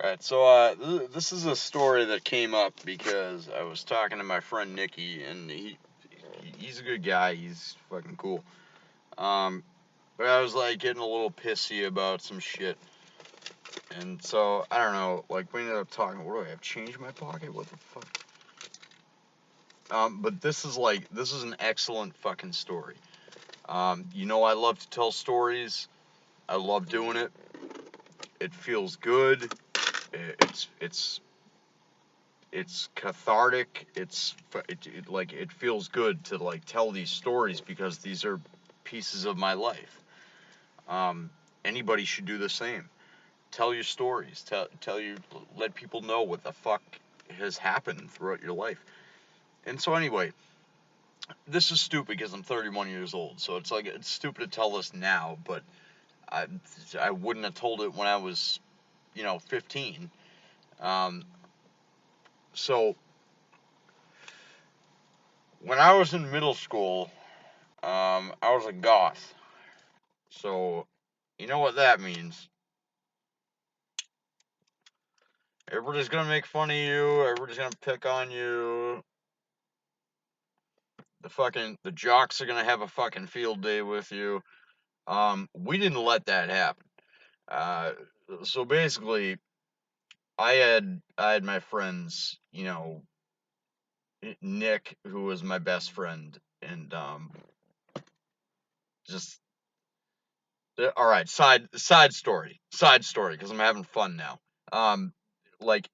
Alright, so this is a story that came up because I was talking to my friend Nicky, and he's a good guy. He's fucking cool. Um, but I was like getting a little pissy about some shit, and so I don't know. Like we ended up talking. What do I have? Change in my pocket? What the fuck? But this is an excellent fucking story. I love to tell stories. I love doing it. It feels good. It's cathartic. It feels good to like tell these stories because these are pieces of my life. Um, Anybody should do the same. Tell your stories. Let people know what the fuck has happened throughout your life. And so anyway, this is stupid because I'm 31 years old. So it's stupid to tell this now, but I I wouldn't have told it when I was 15. Um, so when I was in middle school, I was a goth. So, you know what that means. Everybody's gonna make fun of you, everybody's gonna pick on you. The jocks are gonna have a fucking field day with you. We didn't let that happen. Uh, so basically, I had my friends, Nick, who was my best friend, and just all right, side story, because I'm having fun now. Um, like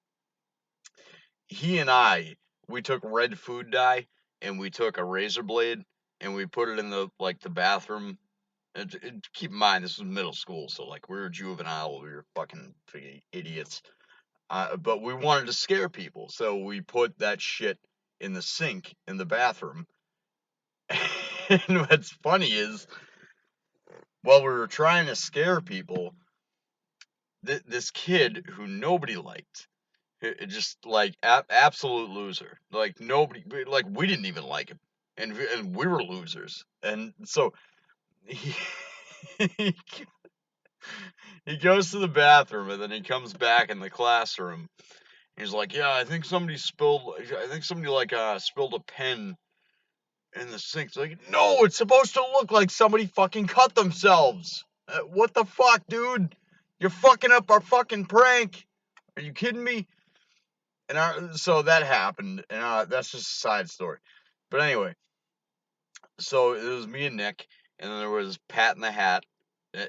he and we took red food dye and we took a razor blade and we put it in the bathroom. Keep in mind this was middle school, so like we were juvenile, we were fucking idiots. But we wanted to scare people, so we put that shit in the sink in the bathroom. And what's funny is, while we were trying to scare people, this kid who nobody liked, just like absolute loser. Like nobody, like we didn't even like him, and we were losers. And so he he he goes to the bathroom and then he comes back in the classroom. He's like, "Yeah, I think somebody spilled. I think somebody spilled a pen in the sink." It's like, no, it's supposed to look like somebody fucking cut themselves. What the fuck, dude? You're fucking up our fucking prank. Are you kidding me? And so that happened, and that's just a side story. But anyway, so it was me and Nick, and then there was Pat in the Hat,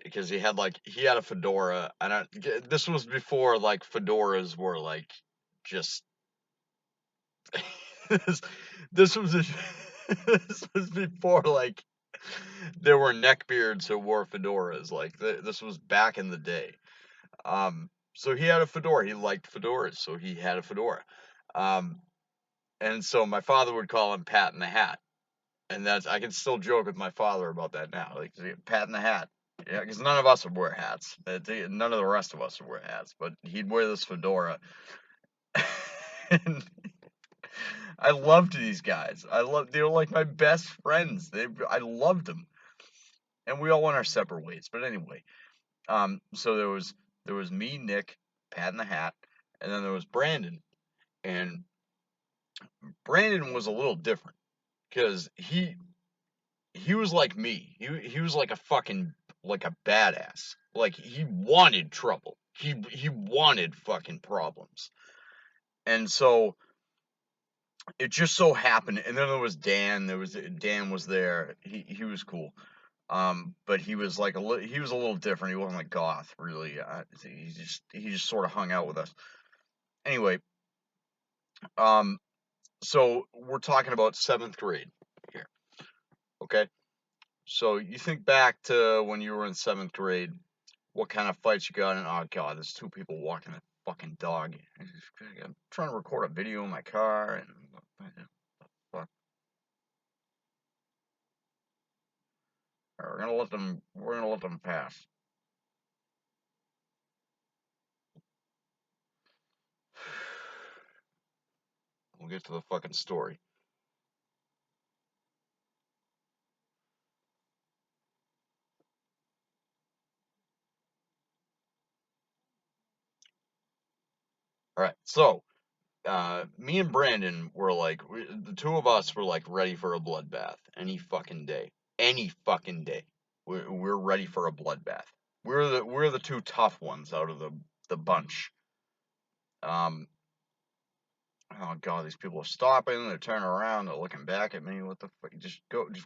because he had a fedora, and this was before like fedoras were like just this, this was this was before like there were neckbeards who wore fedoras. Like this was back in the day. So he had a fedora. He liked fedoras, so he had a fedora. Um, And so my father would call him Pat in the Hat. And I can still joke with my father about that now. Like, Pat in the Hat. Yeah, because none of us would wear hats. None of the rest of us would wear hats. But he'd wear this fedora. And I loved these guys. They were like my best friends. I loved them. And we all went our separate ways. But anyway, so there was me, Nick, Pat in the Hat, and then there was Brandon. And Brandon was a little different because he was like me. He was like a badass. Like he wanted trouble. He wanted fucking problems. And so it just so happened. And then there was Dan. Dan was there. He was cool. But he was like he was a little different. He wasn't like goth really. He just sort of hung out with us. Anyway, um, so we're talking about seventh grade here. Okay. So you think back to when you were in seventh grade, what kind of fights you got in? Oh god, there's two people walking a fucking dog. I'm trying to record a video in my car, and fuck. We're gonna let them. We're gonna let them pass. We'll get to the fucking story. All right, so me and Brandon were like, the two of us were like ready for a bloodbath any fucking day, any fucking day. We're ready for a bloodbath. We're the two tough ones out of the bunch. Um, oh god, these people are stopping. They're turning around. They're looking back at me. What the fuck? Just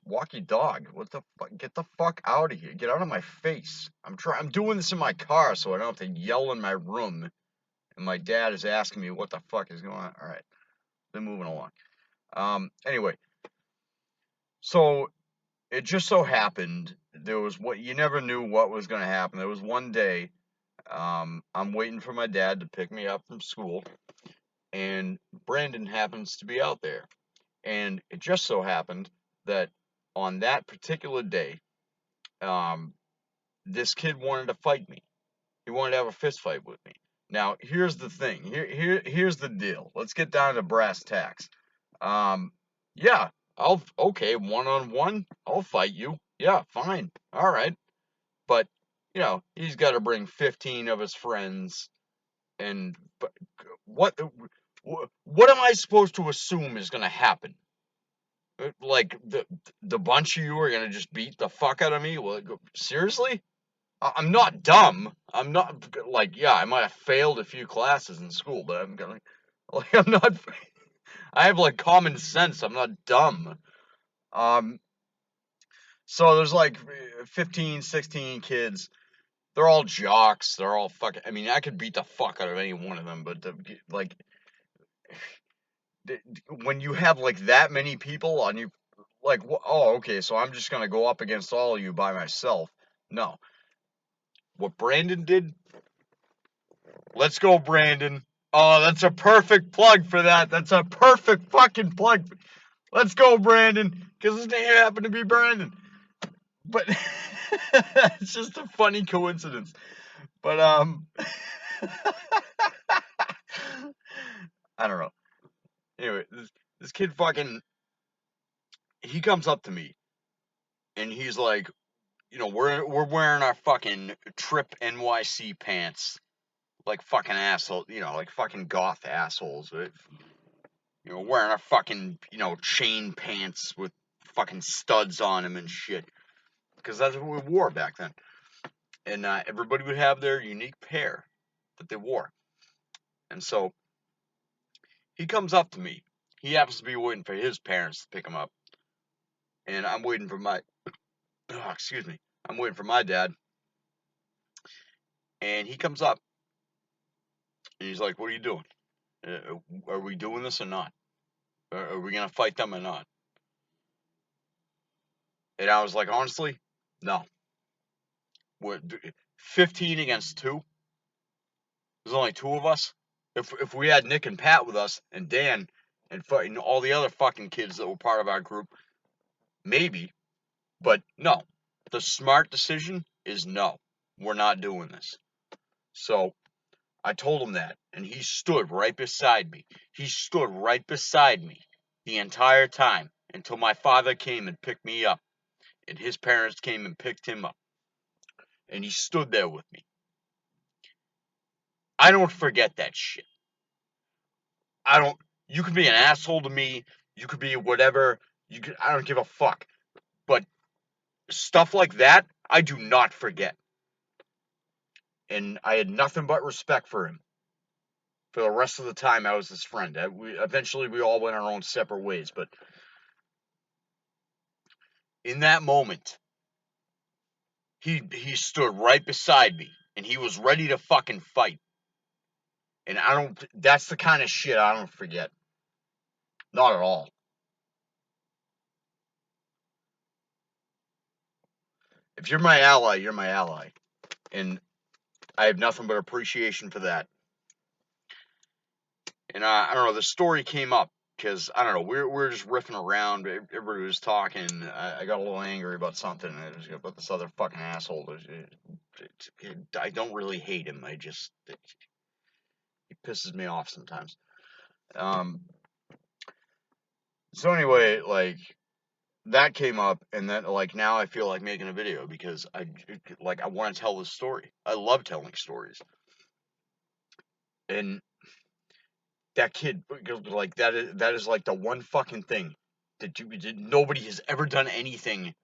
walk your dog. What the fuck? Get the fuck out of here. Get out of my face. I'm doing this in my car so I don't have to yell in my room. And my dad is asking me what the fuck is going on. All right, they're moving along. Anyway, so it just so happened there was what you never knew what was going to happen. There was one day, I'm waiting for my dad to pick me up from school, and Brandon happens to be out there. And it just so happened that on that particular day, um, this kid wanted to fight me. He wanted to have a fist fight with me. Now, here's the thing. Here's the deal. Let's get down to brass tacks. Um, yeah, okay, one on one, I'll fight you. Yeah, fine. All right. But, he's got to bring 15 of his friends and what what am I supposed to assume is going to happen? Like the bunch of you are going to just beat the fuck out of me? Well, seriously? I'm not dumb. I'm not like, yeah, I might have failed a few classes in school, but I'm gonna like I'm not I have like common sense. I'm not dumb. Um so there's like 15, 16 kids. They're all jocks. They're all fucking I mean, I could beat the fuck out of any one of them, but like when you have like that many people on you like oh, okay, so I'm just going to go up against all of you by myself. No. What Brandon did. Let's go, Brandon. Oh, that's a perfect plug for that. That's a perfect fucking plug. Let's go, Brandon, because his name happened to be Brandon. But it's just a funny coincidence. But I don't know. Anyway, this kid fucking he comes up to me and he's like, we're wearing our fucking Trip NYC pants like fucking asshole, like fucking goth assholes. Wearing our fucking, chain pants with fucking studs on them and shit. Because that's what we wore back then. And everybody would have their unique pair that they wore. And so he comes up to me. He happens to be waiting for his parents to pick him up. And I'm waiting for excuse me. I'm waiting for my dad. And he comes up. And he's like, what are you doing? Are we doing this or not? Are we going to fight them or not? And I was like, honestly, no. We're 15 against 2. There's only 2 of us. If we had Nick and Pat with us and Dan and fucking all the other fucking kids that were part of our group, maybe. But no. The smart decision is no. We're not doing this. So I told him that, and he stood right beside me. He stood right beside me the entire time until my father came and picked me up, and his parents came and picked him up. And he stood there with me. I don't forget that shit. You could be an asshole to me. You could be whatever. I don't give a fuck. But stuff like that, I do not forget. And I had nothing but respect for him for the rest of the time I was his friend. Eventually, we all went our own separate ways. But in that moment, he stood right beside me, and he was ready to fucking fight. And that's the kind of shit I don't forget. Not at all. If you're my ally, you're my ally. And I have nothing but appreciation for that. And I don't know, the story came up because I don't know, we're just riffing around. Everybody was talking. I got a little angry about something. It was about this other fucking asshole. I don't really hate him. He pisses me off sometimes. Um. So anyway, like that came up, and then like now I feel like making a video because I want to tell this story. I love telling stories, and that kid, like, that is like the one fucking thing that nobody has ever done anything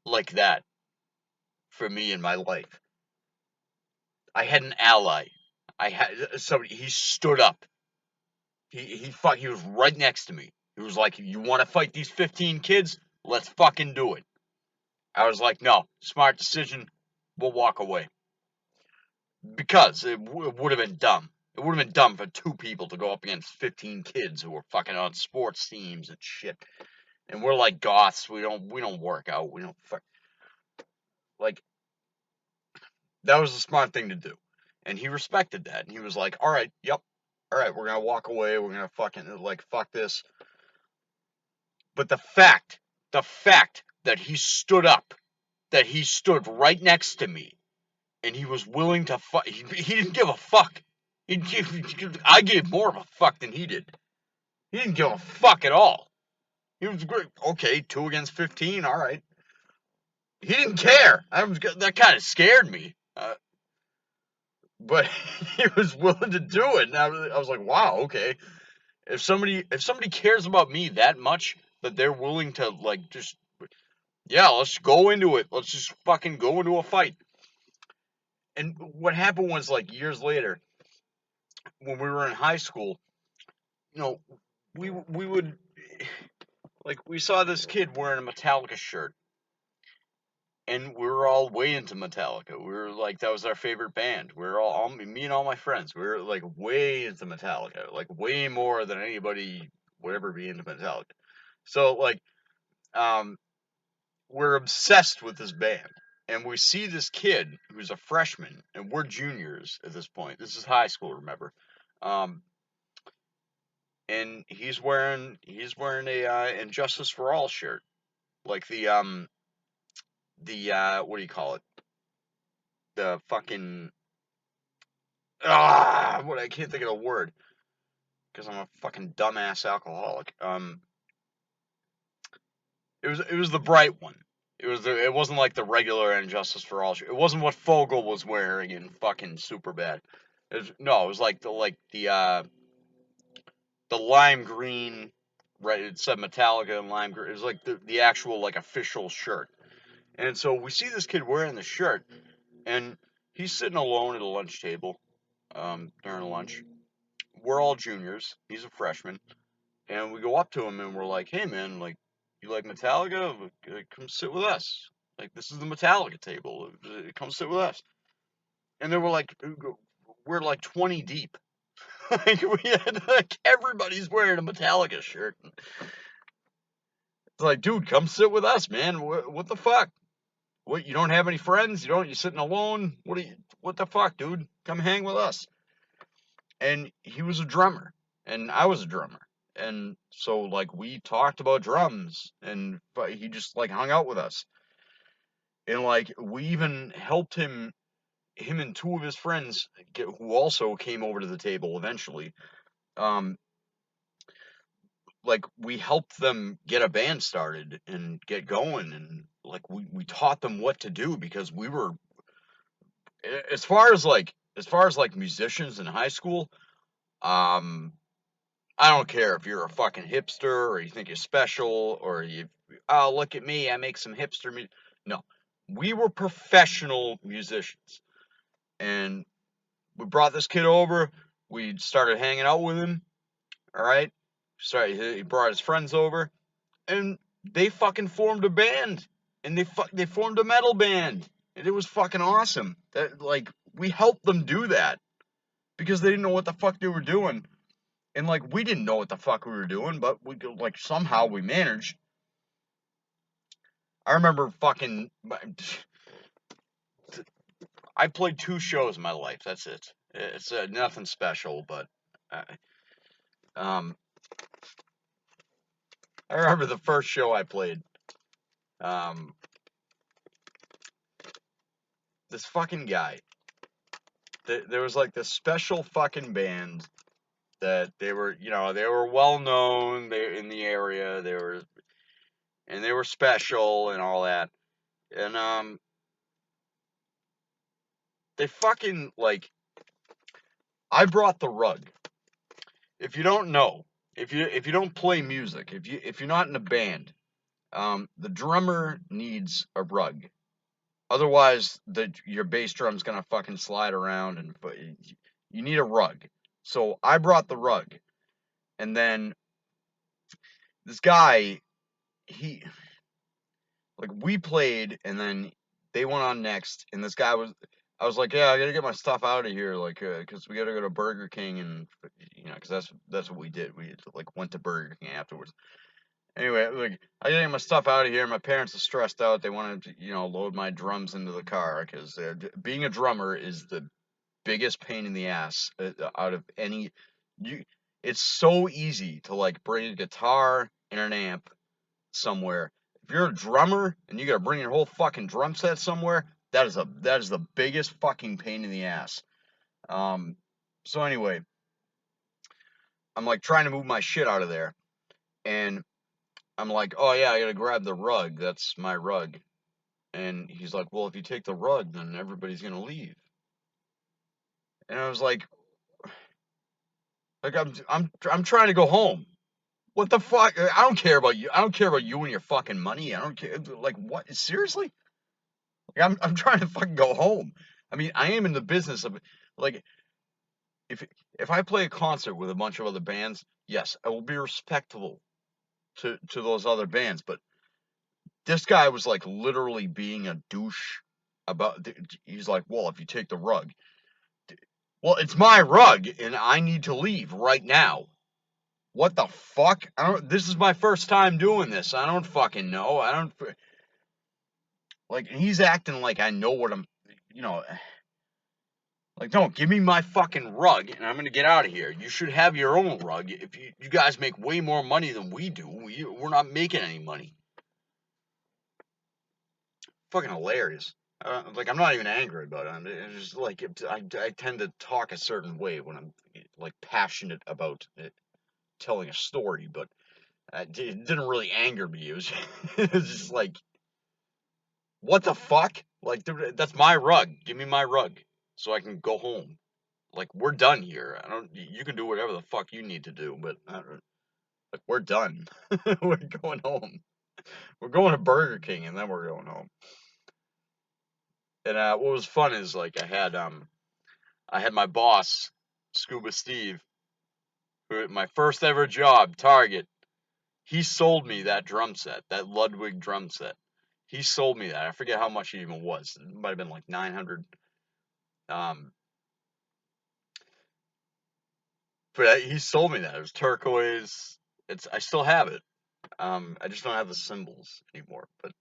like that for me in my life. I had an ally. I had somebody. He stood up. He was right next to me. He was like, "You want to fight these 15 kids? Let's fucking do it." I was like, "No, smart decision. We'll walk away." Because would have been dumb. It would have been dumb for two people to go up against 15 kids who were fucking on sports teams and shit. And we're like goths. We don't work out. We don't fuck. Like, that was a smart thing to do. And he respected that. And he was like, "All right, yep. All right, we're gonna walk away. We're gonna fucking, like, fuck this." But the fact that he stood up, that he stood right next to me, and he was willing to fuck. He didn't give a fuck. I gave more of a fuck than he did. He didn't give a fuck at all. He was great. Okay, 2 against 15. All right. He didn't care. That kind of scared me. But he was willing to do it, and I was like, wow, okay. If somebody cares about me that much that they're willing to, like, just, yeah, let's go into it. Let's just fucking go into a fight. And what happened was, like, years later, when we were in high school, you know, we would, like, we saw this kid wearing a Metallica shirt, and we were all way into Metallica. We were like, that was our favorite band. We were all me and all my friends. We were, like, way into Metallica, like, way more than anybody would ever be into Metallica. So, like, um, we're obsessed with this band, and we see this kid who's a freshman, and we're juniors at this point. This is high school, remember? Um, and he's wearing a Injustice for All shirt, like the what do you call it? The fucking what, I can't think of the word because I'm a fucking dumbass alcoholic. It was the bright one. It wasn't like the regular Injustice for All shirt. It wasn't what Fogel was wearing in fucking Superbad. No, it was like the lime green, right? It said Metallica and lime green. It was like the actual, like, official shirt. And so we see this kid wearing the shirt, and he's sitting alone at a lunch table during lunch. We're all juniors. He's a freshman. And we go up to him and we're like, "Hey, man, like, you like Metallica? Come sit with us. Like, this is the Metallica table. Come sit with us." And then we're like 20 deep. Like, we had, like, everybody's wearing a Metallica shirt. It's like, dude, come sit with us, man. What the fuck? What, you don't have any friends? You're sitting alone? What the fuck, dude? Come hang with us. And he was a drummer, and I was a drummer. And so, like, we talked about drums, but he just, like, hung out with us. And, like, we even helped him and two of his friends who also came over to the table eventually. Um, like, we helped them get a band started and get going, and, like, we taught them what to do because we were, as far as musicians in high school, um I don't care if you're a fucking hipster or you think you're special or oh, look at me, I make some hipster music. No, we were professional musicians, and we brought this kid over. We started hanging out with him. All right, he brought his friends over, and they fucking formed a band, and they formed a metal band, and it was fucking awesome. That, like, we helped them do that because they didn't know what the fuck they were doing. And, like, we didn't know what the fuck we were doing, but like, somehow we managed. I remember fucking, I played 2 shows in my life. That's it. It's nothing special, but uh, um, I remember the first show I played. Um, this fucking guy. There was, like, this special fucking band that they were well known. They in the area. They were special and all that. And they fucking, like, I brought the rug. if you don't know, if you don't play music, if you're not in a band, the drummer needs a rug. Otherwise, your bass drum's gonna fucking slide around, and you need a rug. So I brought the rug, and then this guy, he like we played, and then they went on next, and this guy was. I was like, yeah, I gotta get my stuff out of here, like, cause we gotta go to Burger King, and cause that's what we did. We like went to Burger King afterwards. Anyway, like I gotta get my stuff out of here. My parents are stressed out. They wanted to, load my drums into the car, cause being a drummer is the biggest pain in the ass out of any. You, it's so easy to like bring a guitar and an amp somewhere. If you're a drummer and you gotta bring your whole fucking drum set somewhere, that is the biggest fucking pain in the ass. Um, so anyway, I'm like trying to move my shit out of there, and I'm like, oh yeah, I gotta grab the rug. That's my rug. And he's like, well, if you take the rug, then everybody's gonna leave. And I was like I'm trying to go home. What the fuck? I don't care about you. I don't care about you and your fucking money. I don't care. Like, what? Seriously? Like, I'm trying to fucking go home. I mean, I am in the business of like if if I play a concert with a bunch of other bands, yes, I will be respectful to those other bands. But this guy was like literally being a douche about. He's like, well, if you take the rug, well, it's my rug, and I need to leave right now. What the fuck? I don't. This is my first time doing this. I don't fucking know. I don't. Like, he's acting like I know what I'm, you know, like, no, give me my fucking rug and I'm gonna get out of here. You should have your own rug. If you guys make way more money than we do, we're not making any money. Fucking hilarious. Like, I'm not even angry about it. It's just like I tend to talk a certain way when I'm like passionate about telling a story, but it didn't really anger me. It was, it was just like, what the fuck? Like, that's my rug. Give me my rug so I can go home. Like, we're done here. I don't. You can do whatever the fuck you need to do, but like, we're done. We're going home. We're going to Burger King, and then we're going home. And what was fun is like I had my boss, Scuba Steve, who my first ever job, Target. He sold me that drum set, that Ludwig drum set. He sold me that. I forget how much it even was. It might have been like 900. Um, but he sold me that. It was turquoise. I still have it. I just don't have the symbols anymore. But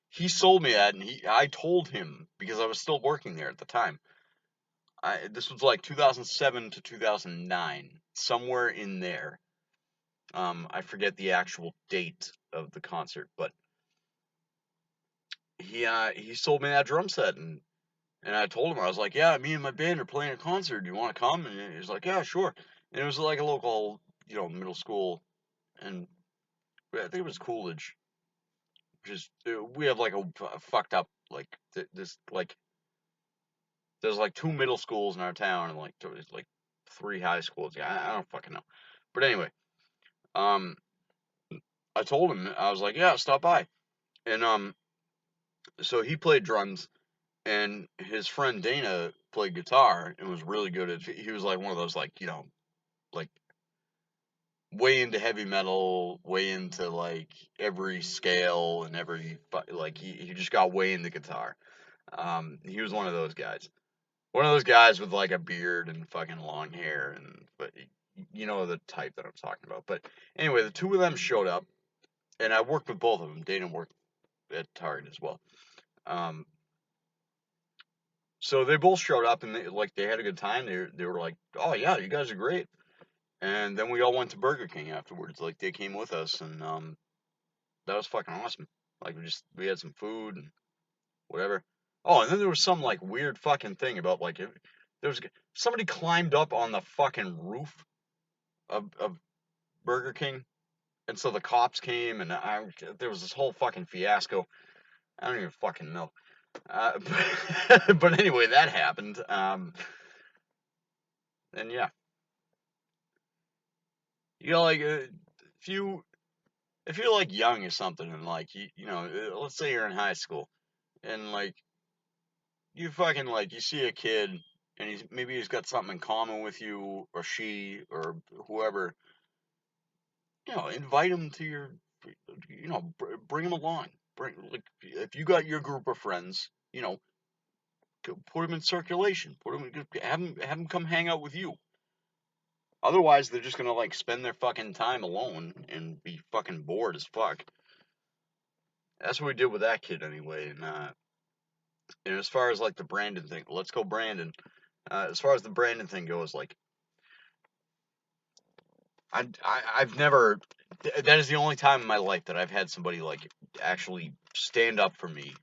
he sold me that, and I told him because I was still working there at the time. This was like 2007 to 2009, somewhere in there. I forget the actual date of the concert, but he sold me that drum set, and I told him, I was like, yeah, me and my band are playing a concert. Do you want to come? And he was like, yeah, sure. And it was like a local, middle school, and I think it was Coolidge. Just we have like a fucked up like this like there's like two middle schools in our town and like there's like three high schools. Yeah, I don't fucking know. But anyway, um, I told him, I was like, yeah, stop by, and so he played drums, and his friend Dana played guitar and was really good at. He was like one of those like like way into heavy metal, way into like every scale and every like he just got way into guitar. He was one of those guys. One of those guys with like a beard and fucking long hair, and but you know the type that I'm talking about. But anyway, the two of them showed up, and I worked with both of them. Dana worked at Target as well. Um, so they both showed up, and they had a good time. They were like, oh yeah, you guys are great. And then we all went to Burger King afterwards. Like, they came with us, and that was fucking awesome. Like, we had some food and whatever. Oh, and then there was some like weird fucking thing about like there was somebody climbed up on the fucking roof of Burger King, and so the cops came, and there was this whole fucking fiasco. I don't even fucking know. But anyway, that happened. And yeah, You know, like if you're like young or something, and like you know, let's say you're in high school, and like you fucking like you see a kid, and he's got something in common with you or she or whoever. You know, invite him to your, you know, bring him along. Bring like if you got your group of friends, you know, put them in circulation. Put them, have them come hang out with you. Otherwise, they're just gonna like spend their fucking time alone and be fucking bored as fuck. That's what we did with that kid anyway. And as far as like the Brandon thing, let's go Brandon. As far as the Brandon thing goes, like I've never. That is the only time in my life that I've had somebody like actually stand up for me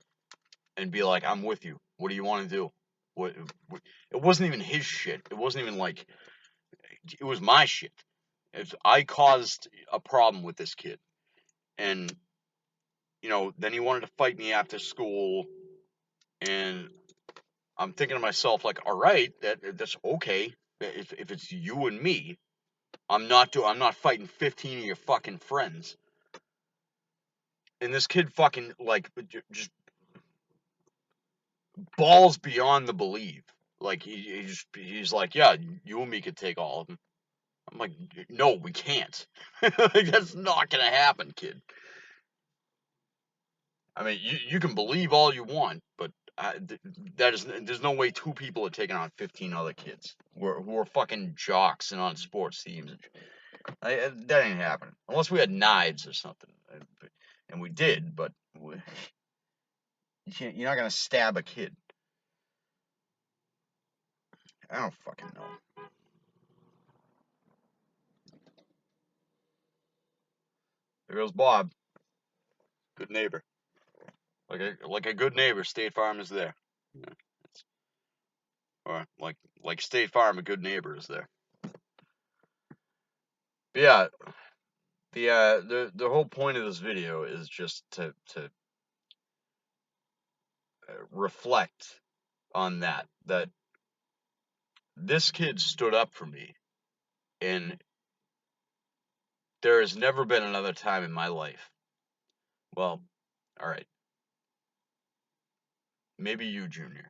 and be like, "I'm with you. What do you want to do?" What? It wasn't even his shit. It wasn't even like it was my shit. I caused a problem with this kid, and you know, then he wanted to fight me after school, and I'm thinking to myself like, all right, that's okay. If it's you and me, I'm not fighting 15 of your fucking friends. And this kid fucking like just balls beyond the belief. Like he's like, yeah, you and me could take all of them. I'm like, no, we can't. Like, that's not gonna happen, kid. I mean, you can believe all you want, but there's no way two people are taking on 15 other kids who are fucking jocks and on sports teams. That ain't happening unless we had knives or something, and we did. But you're not gonna stab a kid. I don't fucking know. There goes Bob, good neighbor. Like a good neighbor, State Farm is there. Yeah, or like State Farm, a good neighbor is there. But yeah, the whole point of this video is just to reflect on that this kid stood up for me, and there has never been another time in my life. Well, all right, maybe you, Junior,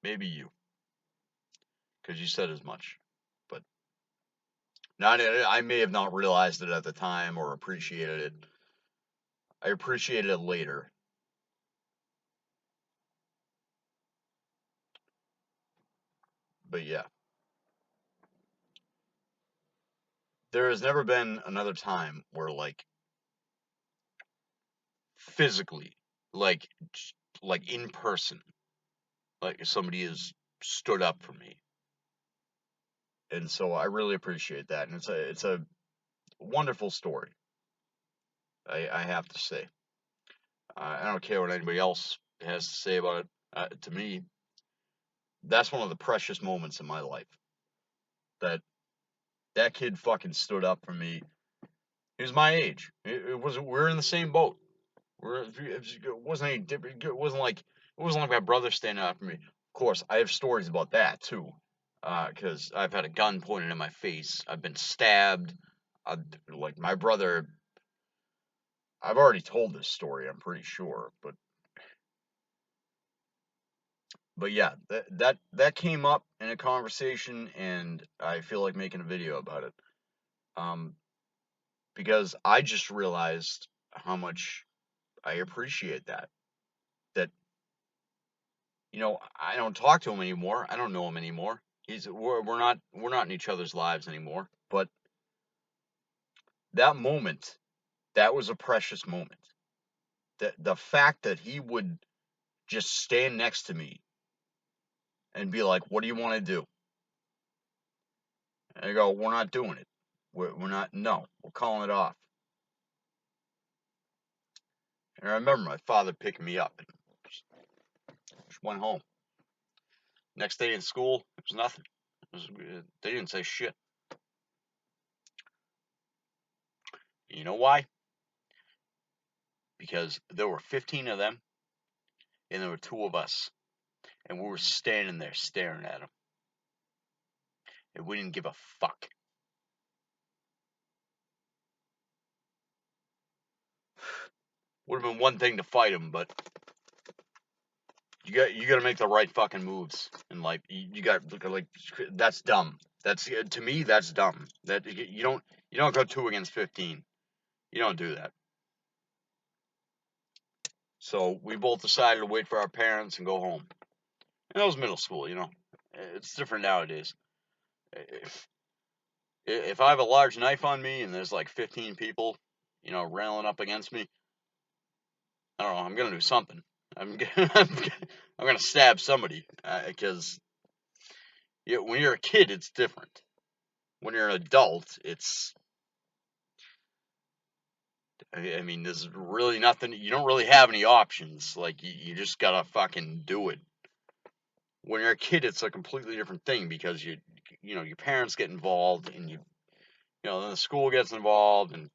maybe you, because you said as much, but not I may have not realized it at the time or appreciated it. I appreciated it later. But yeah, there has never been another time where like physically, like like in person, like somebody has stood up for me, and so I really appreciate that, and it's a wonderful story. I have to say, I don't care what anybody else has to say about it. To me, that's one of the precious moments in my life. That that kid fucking stood up for me. He was my age. It was we're in the same boat. It wasn't any different. It wasn't like my brother standing up for me. Of course, I have stories about that too, because I've had a gun pointed in my face. I've been stabbed. I, like my brother. I've already told this story. I'm pretty sure, but yeah, that came up in a conversation, and I feel like making a video about it. Um, because I just realized how much I appreciate that. That you know, I don't talk to him anymore. I don't know him anymore. We're not in each other's lives anymore. But that moment, that was a precious moment. The fact that he would just stand next to me and be like, "What do you want to do?" And I go, "We're not doing it. We're not. No, we're calling it off." And I remember my father picking me up and just went home. Next day in school, it was nothing. They didn't say shit. You know why? Because there were 15 of them and there were two of us. And we were standing there staring at them. And we didn't give a fuck. would have been one thing to fight him, but you got to make the right fucking moves in life. You got like that's dumb. That's to me that's dumb. That you don't go 2 against 15. You don't do that. So we both decided to wait for our parents and go home. And that was middle school, you know. It's different nowadays. If if I have a large knife on me and there's like 15 people, you know, railing up against me, I don't know. I'm gonna do something. I'm gonna, I'm gonna stab somebody because when you're a kid, it's different. When you're an adult, it's I mean, there's really nothing. You don't really have any options. Like you just gotta fucking do it. When you're a kid, it's a completely different thing because you know your parents get involved and you know then the school gets involved and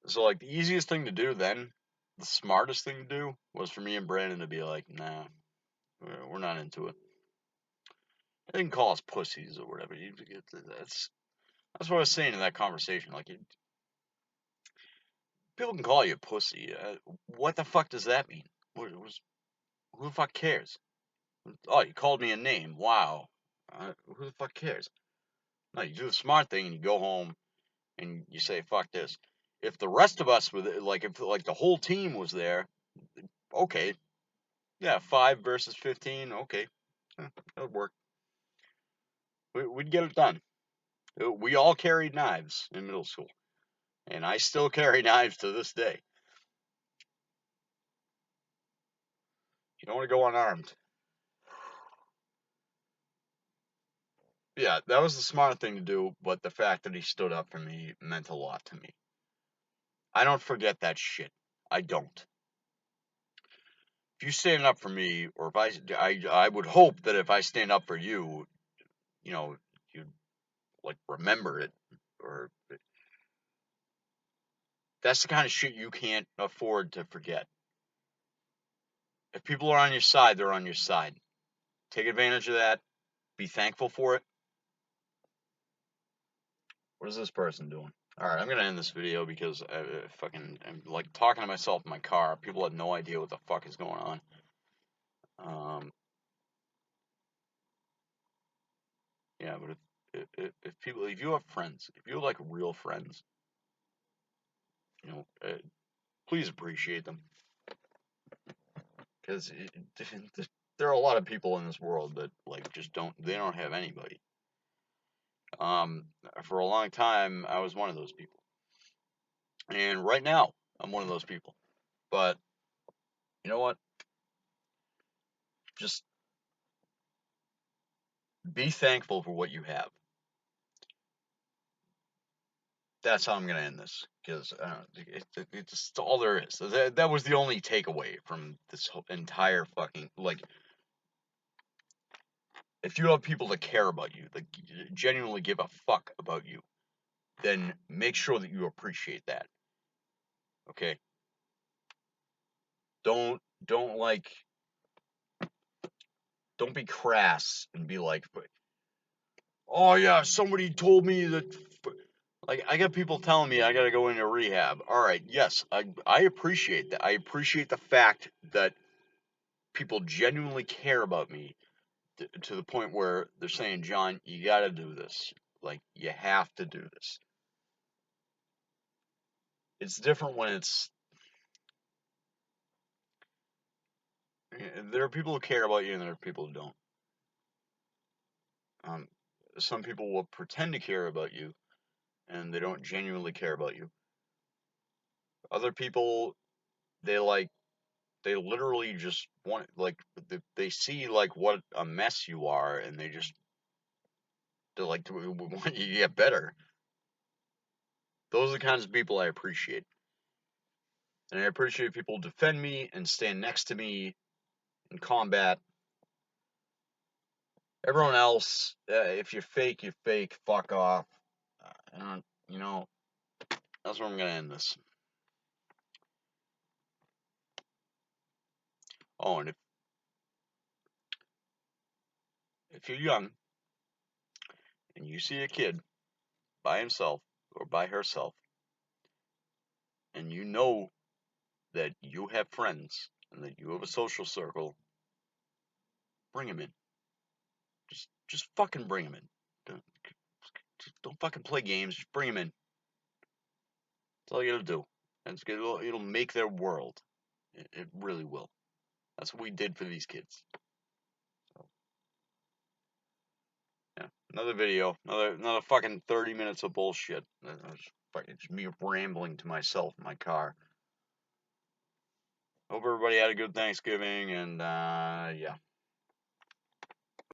so like the easiest thing to do then, the smartest thing to do was for me and Brandon to be like, nah, we're not into it. They can call us pussies or whatever. That's what I was saying in that conversation. Like people can call you a pussy. What the fuck does that mean? Who the fuck cares? Oh, you called me a name. Wow. Who the fuck cares? No, you do the smart thing and you go home and you say, fuck this. If the rest of us were like, if like the whole team was there, okay. Yeah, 5 versus 15. Okay. That would work. We'd get it done. We all carried knives in middle school. And I still carry knives to this day. You don't want to go unarmed. Yeah, that was the smart thing to do, but the fact that he stood up for me meant a lot to me. I don't forget that shit. I don't. If you stand up for me, or if I would hope that if I stand up for you, you know, you like remember it, or that's the kind of shit you can't afford to forget. If people are on your side, they're on your side. Take advantage of that. Be thankful for it. What is this person doing? All right, I'm gonna end this video because I'm like talking to myself in my car. People have no idea what the fuck is going on. Yeah, but if people, if you have friends, if you have like real friends, you know, please appreciate them because there are a lot of people in this world that like just they don't have anybody. Um, for a long time, I was one of those people, and right now, I'm one of those people. But you know what? Just be thankful for what you have. That's how I'm gonna end this because it's just all there is. That was the only takeaway from this whole entire fucking like. If you have people that care about you, that genuinely give a fuck about you, then make sure that you appreciate that. Okay? Don't like don't be crass and be like, oh yeah, somebody told me that. Like I got people telling me I got to go into rehab. All right, yes, I appreciate that. I appreciate the fact that people genuinely care about me to the point where they're saying, John, you got to do this. Like you have to do this. It's different when it's there are people who care about you and there are people who don't. Um, some people will pretend to care about you and they don't genuinely care about you. Other people, they like they literally just want like they see like what a mess you are and they're like want you to get better. Those are the kinds of people I appreciate. And I appreciate people who defend me and stand next to me in combat. Everyone else, if you're fake, you're fake. Fuck off. You know, that's where I'm gonna end this. Oh, and if you're young and you see a kid by himself or by herself, and you know that you have friends and that you have a social circle, bring them in. Just fucking bring them in. Don't fucking play games. Just bring them in. That's all you gotta do. And it'll make their world. It really will. That's what we did for these kids. So, yeah, another video, another fucking 30 minutes of bullshit. Just me rambling to myself in my car. Hope everybody had a good Thanksgiving, and yeah.